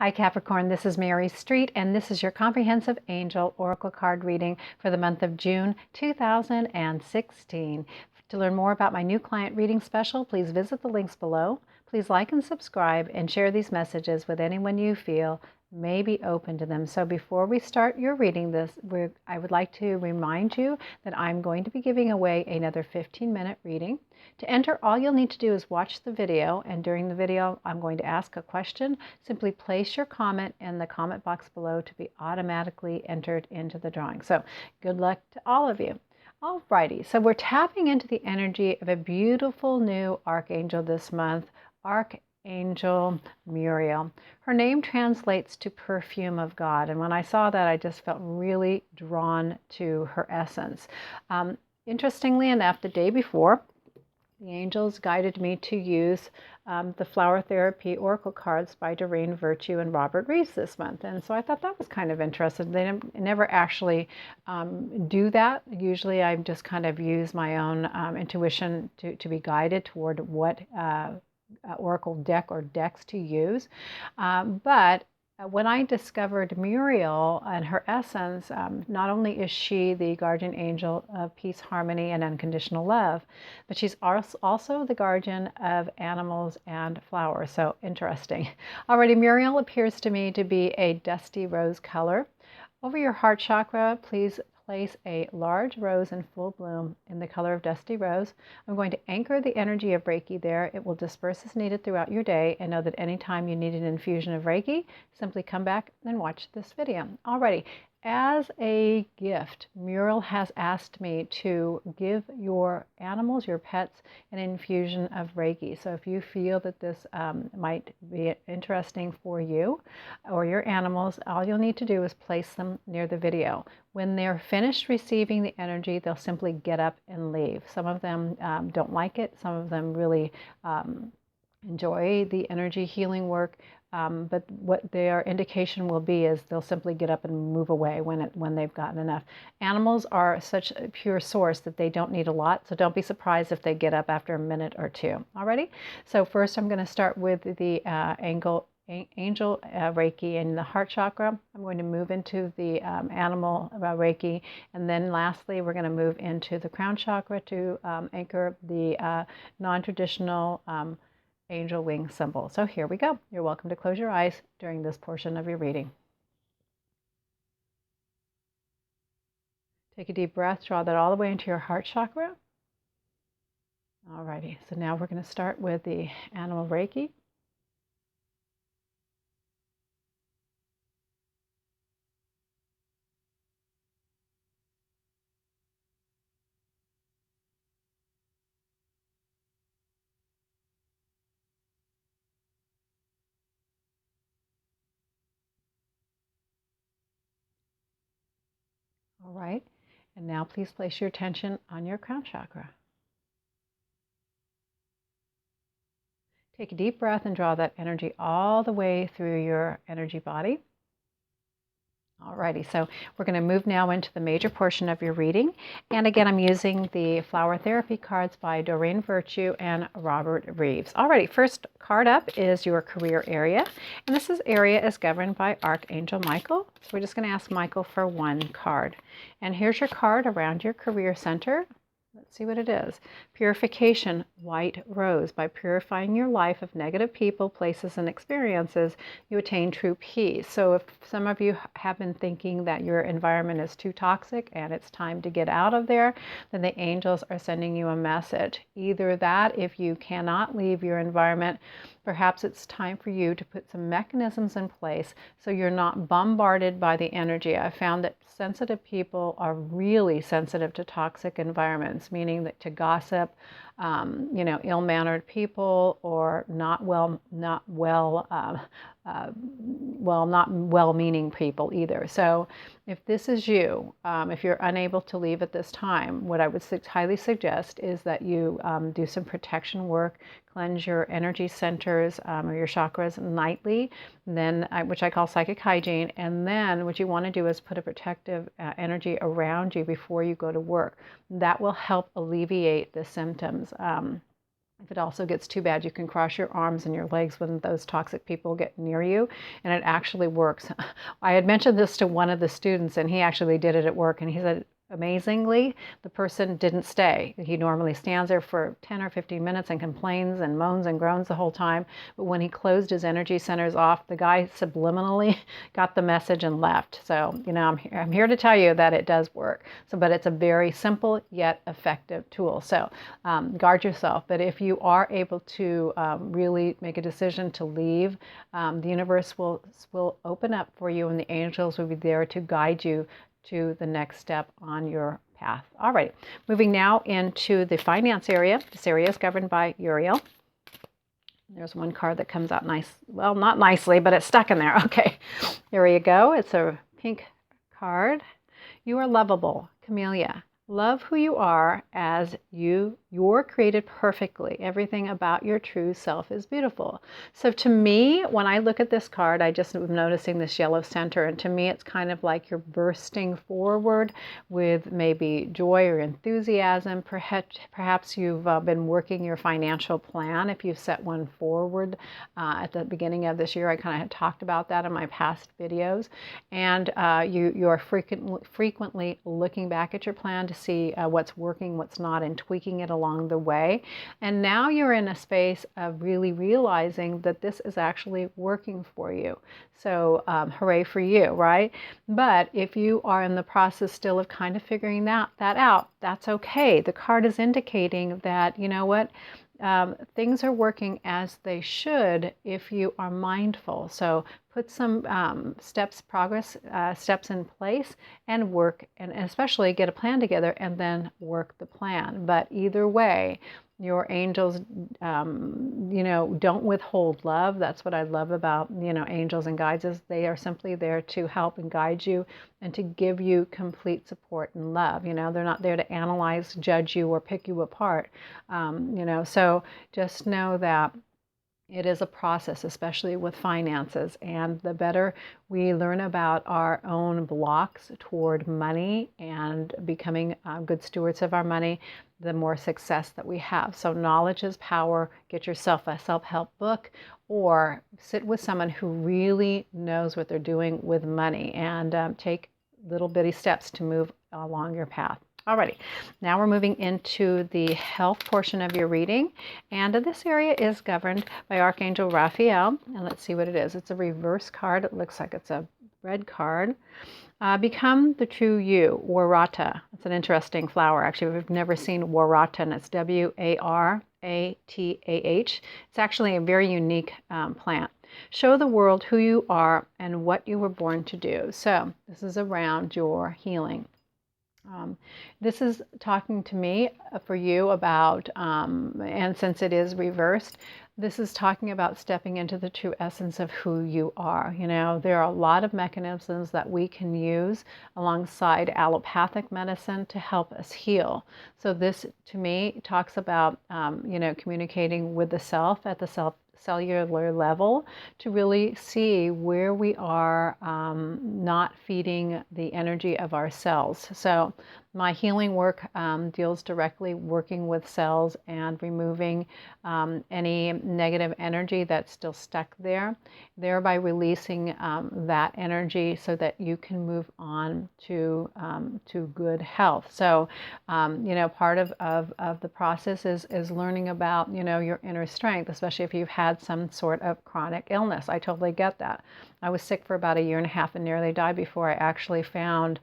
Hi Capricorn, this is Mary Street, and this is your comprehensive angel oracle card reading for the month of June 2016. To learn more about my new client reading special, please visit the links below. Please like and subscribe and share these messages with anyone you feel may be open to them. So before we start your reading this, I would like to remind you that I'm going to be giving away another 15-minute reading. To enter, all you'll need to do is watch the video, and during the video I'm going to ask a question. Simply place your comment in the comment box below to be automatically entered into the drawing. So good luck to all of you. Alrighty, so we're tapping into the energy of a beautiful new archangel this month, Archangel Muriel. Her name translates to perfume of God, and when I saw that, I just felt really drawn to her essence. Interestingly enough, the day before, the angels guided me to use the Flower Therapy Oracle cards by Doreen, Virtue, and Robert Reeves this month. And so I thought that was kind of interesting. They never actually do that. Usually I just kind of use my own intuition to be guided toward what oracle deck or decks to use. But when I discovered Muriel and her essence, not only is she the guardian angel of peace, harmony, and unconditional love, but she's also the guardian of animals and flowers. So interesting. Already, Muriel appears to me to be a dusty rose color. Over your heart chakra, please place a large rose in full bloom in the color of dusty rose. I'm going to anchor the energy of Reiki there. It will disperse as needed throughout your day, and know that anytime you need an infusion of Reiki, simply come back and watch this video. Alrighty, as a gift, Muriel has asked me to give your animals, your pets, an infusion of Reiki. So if you feel that this might be interesting for you or your animals, all you'll need to do is place them near the video. When they're finished receiving the energy, they'll simply get up and leave. Some of them don't like it. Some of them really enjoy the energy healing work. But what their indication will be is they'll simply get up and move away when they've gotten enough. Animals are such a pure source that they don't need a lot, so don't be surprised if they get up after a minute or two. Alrighty? So first I'm going to start with the angel Reiki in the heart chakra. I'm going to move into the animal Reiki, and then lastly we're going to move into the crown chakra to anchor the non-traditional angel wing symbol. So here we go. You're welcome to close your eyes during this portion of your reading. Take a deep breath, draw that all the way into your heart chakra. Alrighty, so now we're going to start with the animal Reiki. All right, and now please place your attention on your crown chakra. Take a deep breath and draw that energy all the way through your energy body. Alrighty, so we're going to move now into the major portion of your reading. And again, I'm using the Flower Therapy cards by Doreen, Virtue, and Robert Reeves. Alrighty, first card up is your career area. And this area is governed by Archangel Michael. So we're just going to ask Michael for one card. And here's your card around your career center. Let's see what it is. Purification, white rose. By purifying your life of negative people, places, and experiences, you attain true peace. So if some of you have been thinking that your environment is too toxic and it's time to get out of there, then the angels are sending you a message. Either that, if you cannot leave your environment, perhaps it's time for you to put some mechanisms in place so you're not bombarded by the energy. I found that sensitive people are really sensitive to toxic environments, meaning that to gossip, ill-mannered people, or not well-meaning people either. So if this is you, if you're unable to leave at this time, what I would highly suggest is that you do some protection work, cleanse your energy centers or your chakras nightly, then which I call psychic hygiene. And then what you want to do is put a protective energy around you before you go to work. That will help alleviate the symptoms. If it also gets too bad, you can cross your arms and your legs when those toxic people get near you, and it actually works. I had mentioned this to one of the students, and he actually did it at work, and he said, amazingly, the person didn't stay. He normally stands there for 10 or 15 minutes and complains and moans and groans the whole time. But when he closed his energy centers off, the guy subliminally got the message and left. So, I'm here to tell you that it does work. So, but it's a very simple yet effective tool. So, guard yourself. But if you are able to really make a decision to leave, the universe will open up for you, and the angels will be there to guide you to the next step on your path. All right, moving now into the finance area. This area is governed by Uriel. There's one card that comes out nice. Well, not nicely, but it's stuck in there. Okay, here you go. It's a pink card. You are lovable, Camellia. Love who you are as you're created perfectly. Everything about your true self is beautiful. So to me, when I look at this card, I just am noticing this yellow center. And to me, it's kind of like you're bursting forward with maybe joy or enthusiasm. Perhaps you've been working your financial plan. If you've set one forward at the beginning of this year, I kind of had talked about that in my past videos. And you are frequently looking back at your plan to see what's working, what's not, and tweaking it along the way. And now you're in a space of really realizing that this is actually working for you. So hooray for you, right? But if you are in the process still of kind of figuring that out, that's okay. The card is indicating that, you know what, things are working as they should if you are mindful. So put some steps in place and work, and especially get a plan together and then work the plan. But either way, your angels, don't withhold love. That's what I love about, angels and guides, is they are simply there to help and guide you and to give you complete support and love. They're not there to analyze, judge you, or pick you apart. So just know that it is a process, especially with finances. And the better we learn about our own blocks toward money and becoming good stewards of our money, the more success that we have. So knowledge is power. Get yourself a self-help book, or sit with someone who really knows what they're doing with money, and take little bitty steps to move along your path. Alrighty, now we're moving into the health portion of your reading, and this area is governed by Archangel Raphael, and let's see what it is. It's a reverse card. It looks like it's a red card. Become the true you, Warata. It's an interesting flower, actually. We've never seen Warata, and it's Waratah. It's actually a very unique plant. Show the world who you are and what you were born to do. So this is around your healing. This is talking to me for you about, and since it is reversed, this is talking about stepping into the true essence of who you are. There are a lot of mechanisms that we can use alongside allopathic medicine to help us heal. So this, to me, talks about, communicating with the self at the cellular level to really see where we are not feeding the energy of our cells. So my healing work deals directly working with cells and removing any negative energy that's still stuck there, thereby releasing that energy so that you can move on to good health. So, part of the process is learning about, your inner strength, especially if you've had some sort of chronic illness. I totally get that. I was sick for about 1.5 years and nearly died before I actually found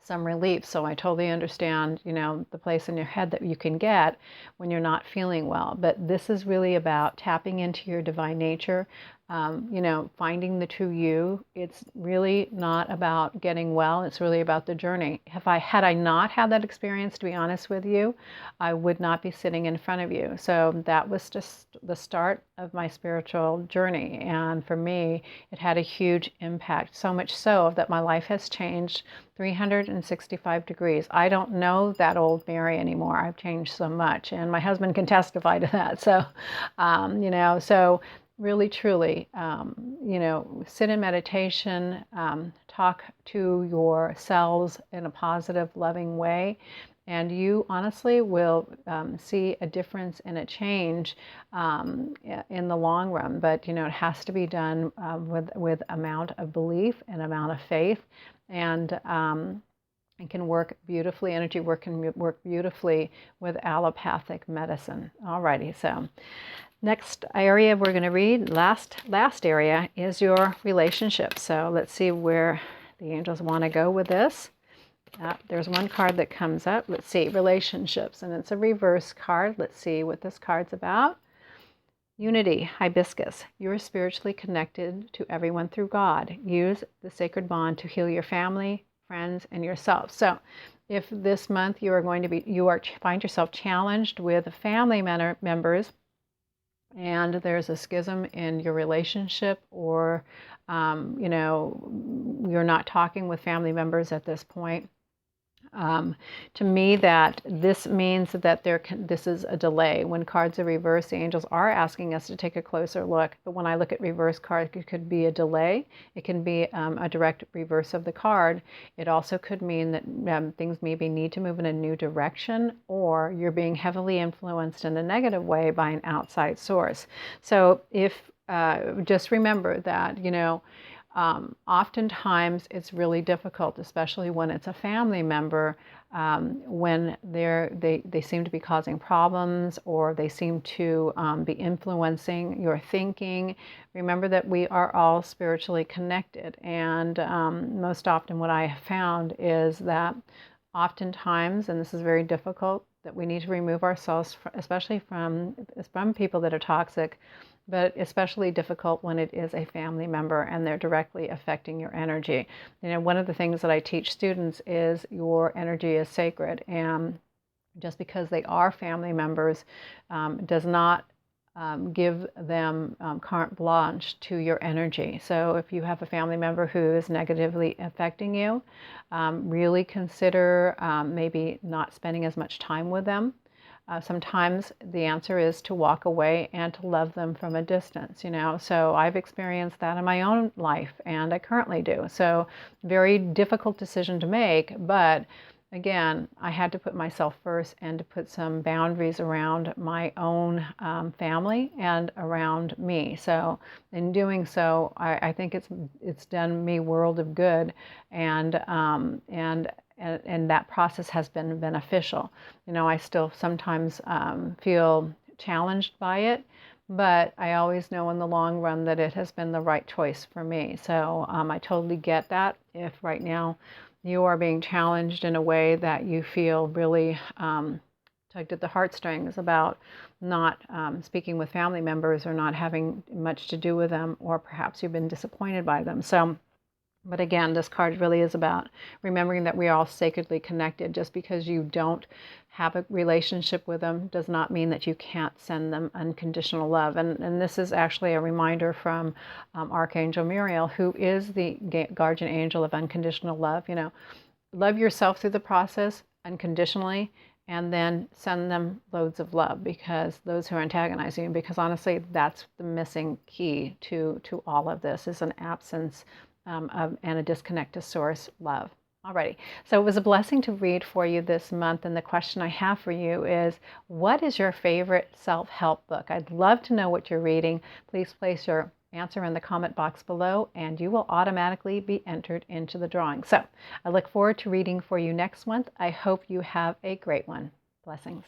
some relief. So I totally understand, the place in your head that you can get when you're not feeling well. But this is really about tapping into your divine nature, finding the true you. It's really not about getting well. It's really about the journey. Had I not had that experience, to be honest with you, I would not be sitting in front of you. So that was just the start of my spiritual journey. And for me, it had a huge impact, so much so that my life has changed 365 degrees. I don't know that old Mary anymore. I've changed so much, and my husband can testify to that. So, so really, truly, sit in meditation, talk to your cells in a positive, loving way, And you honestly will see a difference and a change in the long run. But, it has to be done with amount of belief and amount of faith. And it can work beautifully. Energy work can work beautifully with allopathic medicine. Alrighty, so next area we're going to read, last area, is your relationship. So let's see where the angels want to go with this. There's one card that comes up. Let's see, relationships, and it's a reverse card. Let's see what this card's about. Unity, hibiscus. You're spiritually connected to everyone through God. Use the sacred bond to heal your family, friends, and yourself. So if this month you find yourself challenged with family members, and there's a schism in your relationship, or you're not talking with family members at this point, to me, that this means that this is a delay. When cards are reversed, the angels are asking us to take a closer look. But when I look at reverse cards, it could be a delay. It can be a direct reverse of the card. It also could mean that things maybe need to move in a new direction, or you're being heavily influenced in a negative way by an outside source. So just remember that, oftentimes it's really difficult, especially when it's a family member, when they seem to be causing problems, or they seem to be influencing your thinking. Remember that we are all spiritually connected, and most often what I have found is that oftentimes, and this is very difficult, that we need to remove ourselves, especially from people that are toxic, but especially difficult when it is a family member and they're directly affecting your energy. One of the things that I teach students is your energy is sacred, and just because they are family members does not give them carte blanche to your energy. So if you have a family member who is negatively affecting you, really consider maybe not spending as much time with them. Sometimes the answer is to walk away and to love them from a distance, So I've experienced that in my own life, and I currently do. So very difficult decision to make, but again, I had to put myself first and to put some boundaries around my own family and around me. So in doing so, I think it's done me world of good, and that process has been beneficial. I still sometimes feel challenged by it, but I always know in the long run that it has been the right choice for me. So I totally get that. If right now you are being challenged in a way that you feel really tugged at the heartstrings about not speaking with family members, or not having much to do with them, or perhaps you've been disappointed by them. But again, this card really is about remembering that we are all sacredly connected. Just because you don't have a relationship with them does not mean that you can't send them unconditional love. And this is actually a reminder from Archangel Muriel, who is the guardian angel of unconditional love. Love yourself through the process unconditionally, and then send them loads of love, because those who are antagonizing you, because honestly, that's the missing key to all of this, is an absence and a disconnect to source love. Alrighty, so it was a blessing to read for you this month, and the question I have for you is, what is your favorite self-help book? I'd love to know what you're reading. Please place your answer in the comment box below, and you will automatically be entered into the drawing. So I look forward to reading for you next month. I hope you have a great one. Blessings.